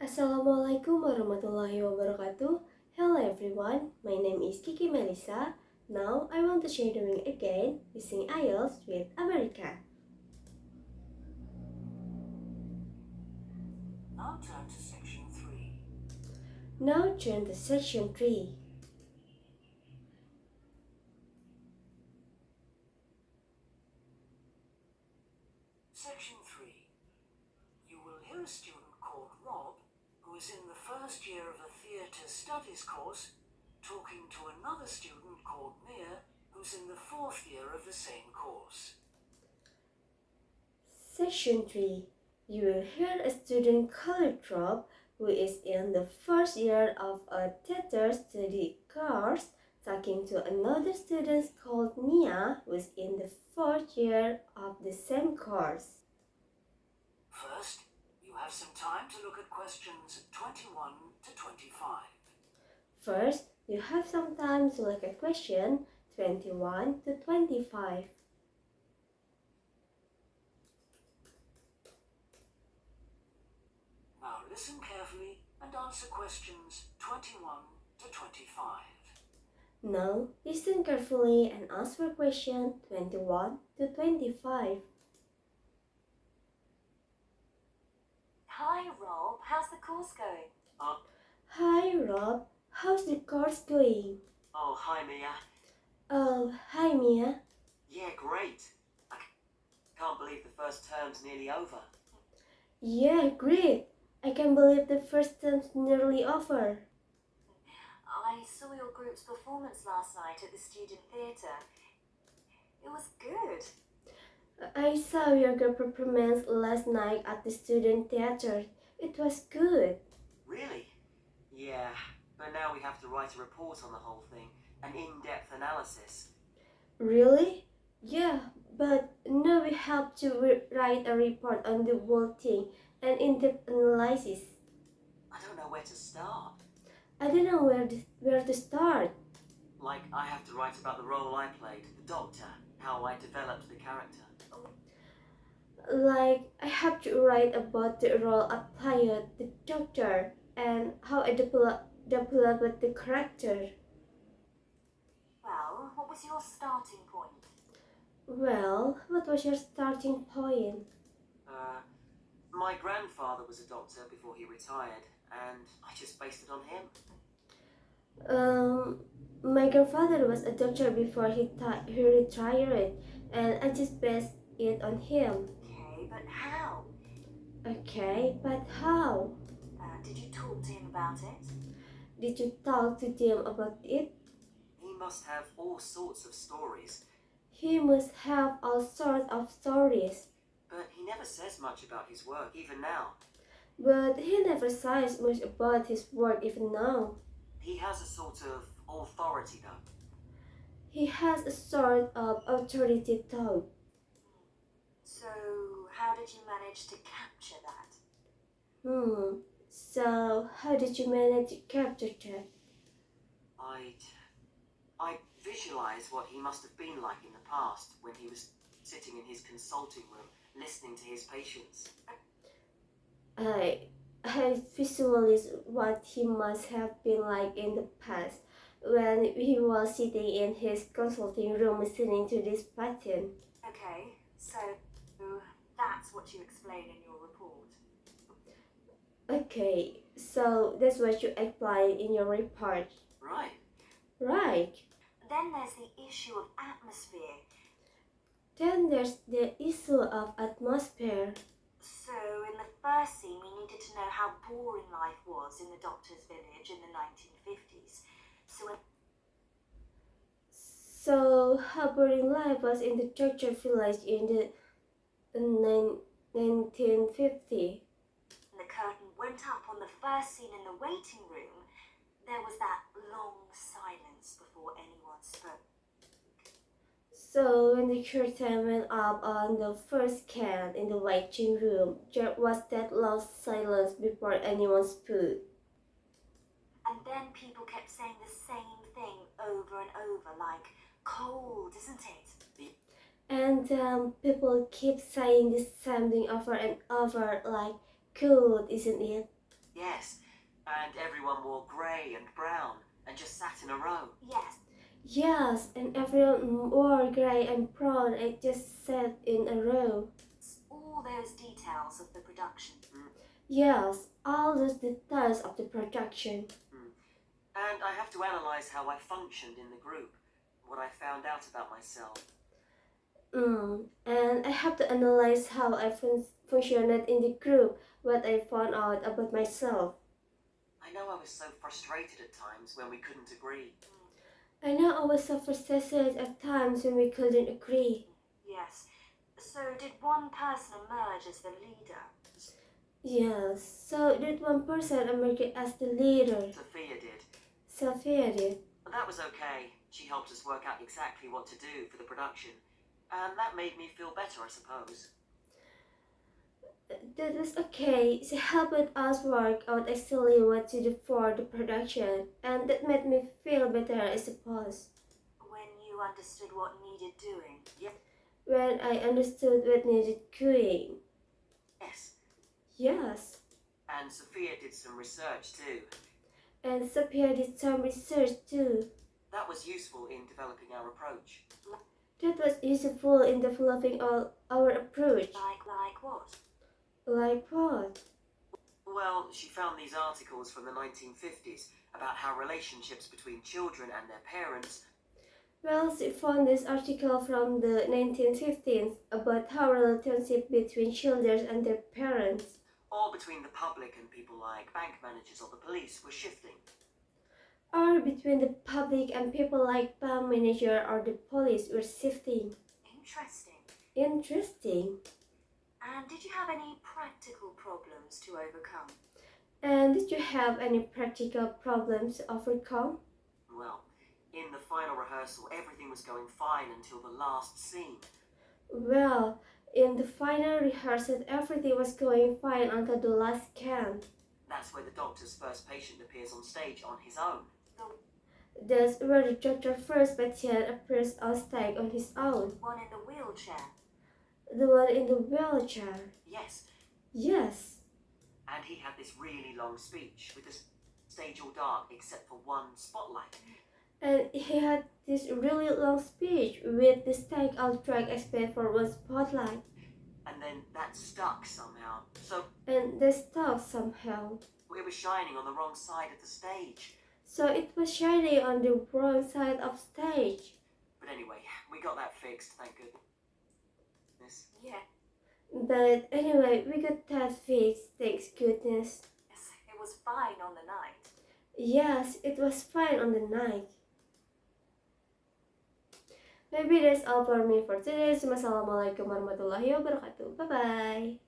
Assalamualaikum warahmatullahi wabarakatuh. Hello everyone, my name is Kiki Melissa. Now I want to share doing again using IELTS with America. Now turn to section 3. Now turn to section 3. Section 3. You will hear a student called Rob, who is in the first year of a theatre studies course, talking to another student called Mia, who's in the fourth year of the same course. Section 3. You will hear a student called Rob, who is in the first year of a theater study course, talking to another student called Mia, who is in the fourth year of the same course. First, you have some time to look at questions 21 to 25. First, you have some time to look at question 21 to 25. Now listen carefully and answer questions 21 to 25. Now, listen carefully and answer question 21 to 25. Hi Rob, how's the course going? Hi Rob, how's the course going? Oh, hi Mia. Oh, hi Mia. Yeah, great. I can't believe the first term's nearly over. Yeah, great. I can't believe the first term's nearly over. I saw your group's performance last night at the student theatre. It was good. I saw your group performance last night at the student theater. It was good. Really? Yeah, but now we have to write a report on the whole thing, an in-depth analysis. Really? Yeah, but now we have to write a report on the whole thing and in-depth analysis. I don't know where to start. I don't know where to start. Like, I have to write about the role I played, the doctor, how I developed the character. Like, I have to write about the role I played, the doctor, and how I developed the character. Well, what was your starting point? Well, what was your starting point? My grandfather was a doctor before he retired, and I just based it on him. My grandfather was a doctor before he retired, and I just based it on him. Okay, but how? Okay, but how? Did you talk to him about it? Did you talk to them about it? He must have all sorts of stories, He must have all sorts of stories, but he never says much about his work, even now. but he never says much about his work even now. He has a sort of authority, though. He has a sort of authority though. So, how did you manage to capture that? So how did you manage to capture that? I visualize what he must have been like in the past when he was sitting in his consulting room listening to his patients. I visualize what he must have been like in the past when he was sitting in his consulting room listening to this patient. Okay, so that's what you explain in your report. Okay, so that's what you explain in your report. Right. Right. Then there's the issue of atmosphere. Then there's the issue of atmosphere. So, in the first scene, we needed to know how boring life was in the doctor's village in the 1950s. So how boring life was in the doctor village in the 1950. When the curtain went up on the first scene in the waiting room, there was that long silence before anyone spoke. So when the curtain went up on the first scan in the waiting room, there was that long silence before anyone spoke. And then people kept saying the same thing over and over, like, cold, isn't it? And people keep saying the same thing over and over, like, cold, isn't it? Yes, and everyone wore grey and brown and just sat in a row. Yes. Yes, and everyone wore grey and brown and just sat in a row. All those details of the production. Yes, all those details of the production. And I have to analyse how I functioned in the group, what I found out about myself. And I have to analyze how I functioned in the group, what I found out about myself. I know I was so frustrated at times when we couldn't agree. I know I was so frustrated at times when we couldn't agree. Yes. So did one person emerge as the leader? Yes, so did one person emerge as the leader? Sophia did. Sophia did. But that was okay. She helped us work out exactly what to do for the production. And that made me feel better, I suppose. That was okay. She helped us work out exactly what to do for the production, and that made me feel better, I suppose. When you understood what needed doing? When I understood what needed doing. Yes. Yes. And Sophia did some research too. And Sophia did some research too. That was useful in developing our approach. That was useful in developing our approach. Like what? Like what? Well, she found these articles from the 1950s about how relationships between children and their parents. Well, she found this article from the 1950s about how relationship between children and their parents, or between the public and people like bank managers or the police, were shifting. or between the public and people like bank manager or the police were shifting. Interesting. Interesting. And did you have any practical problems to overcome? And did you have any practical problems to overcome? Well, in the final rehearsal, everything was going fine until the last scene. Well, in the final rehearsal, everything was going fine until the last scan. That's where the doctor's first patient appears on stage on his own. That's where the doctor's first patient appears on stage on his own. One in the wheelchair. The one in the wheelchair. Yes. Yes. And he had this really long speech with the stage all dark except for one spotlight. And he had this really long speech with the stage all dark except for one spotlight. And then that stuck somehow. And they stuck somehow. It was shining on the wrong side of the stage. So it was shining on the wrong side of stage. But anyway, we got that fixed, thank goodness. Yeah. But anyway, we got that fixed, thanks goodness. Yes, it was fine on the night. Yes, it was fine on the night. Maybe that's all for me for today. Assalamualaikum warahmatullahi wabarakatuh. Bye-bye.